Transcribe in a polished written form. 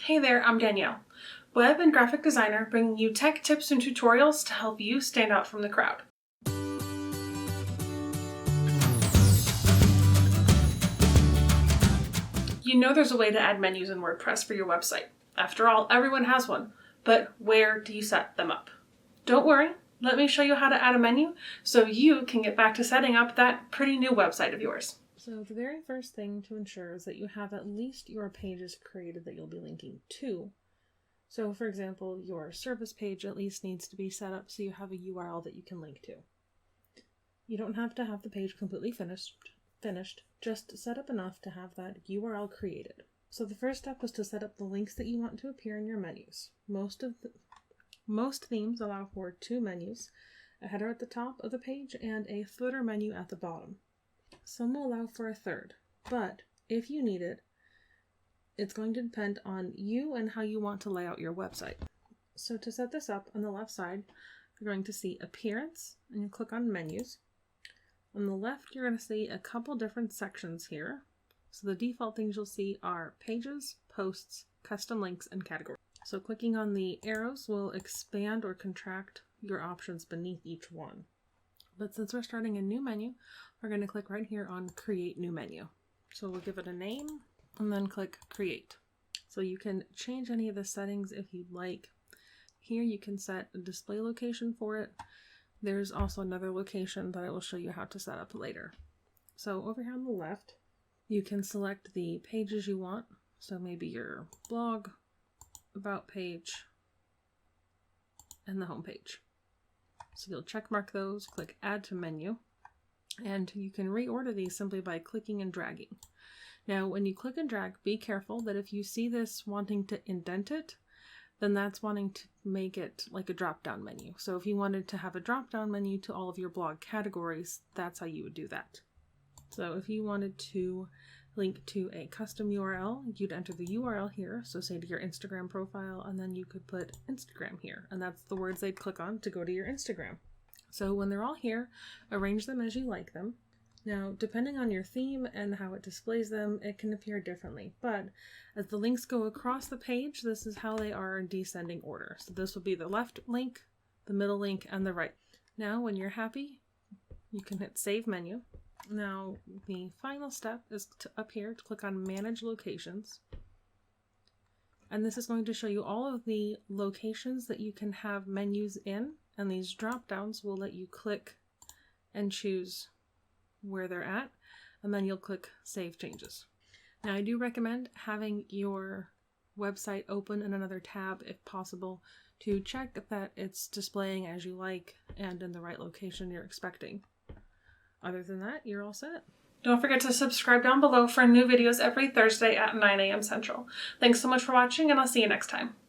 Hey there, I'm Danielle, web and graphic designer, bringing you tech tips and tutorials to help you stand out from the crowd. You know there's a way to add menus in WordPress for your website. After all, everyone has one, but where do you set them up? Don't worry, let me show you how to add a menu so you can get back to setting up that pretty new website of yours. So the very first thing to ensure is that you have at least your pages created that you'll be linking to. So for example, your service page at least needs to be set up so you have a URL that you can link to. You don't have to have the page completely finished, just set up enough to have that URL created. So the first step is to set up the links that you want to appear in your menus. Most themes allow for 2 menus, a header at the top of the page and a footer menu at the bottom. Some will allow for a third, but if you need it, it's going to depend on you and how you want to lay out your website. So to set this up, on the left side, you're going to see Appearance, and you click on Menus. On the left, you're going to see a couple different sections here. So the default things you'll see are Pages, Posts, Custom Links, and Categories. So clicking on the arrows will expand or contract your options beneath each one. But since we're starting a new menu, we're going to click right here on Create New Menu. So we'll give it a name and then click Create. So you can change any of the settings if you'd like. Here you can set a display location for it. There's also another location that I will show you how to set up later. So over here on the left, you can select the pages you want. So maybe your blog, about page, and the home page. So you'll check mark those, click Add to Menu, and you can reorder these simply by clicking and dragging. Now, when you click and drag, be careful that if you see this wanting to indent it, then that's wanting to make it like a drop-down menu. So if you wanted to have a drop-down menu to all of your blog categories, that's how you would do that. So if you wanted to link to a custom URL, you'd enter the URL here, so say to your Instagram profile, and then you could put Instagram here, and that's the words they'd click on to go to your Instagram. So when they're all here, arrange them as you like them. Now, depending on your theme and how it displays them, it can appear differently, but as the links go across the page, this is how they are in descending order. So this will be the left link, the middle link, and the right. Now, when you're happy, you can hit Save Menu. Now, the final step is up here to click on Manage Locations. And this is going to show you all of the locations that you can have menus in, and these drop-downs will let you click and choose where they're at, and then you'll click Save Changes. Now, I do recommend having your website open in another tab if possible to check that it's displaying as you like and in the right location you're expecting. Other than that, you're all set. Don't forget to subscribe down below for new videos every Thursday at 9 a.m. Central. Thanks so much for watching, and I'll see you next time.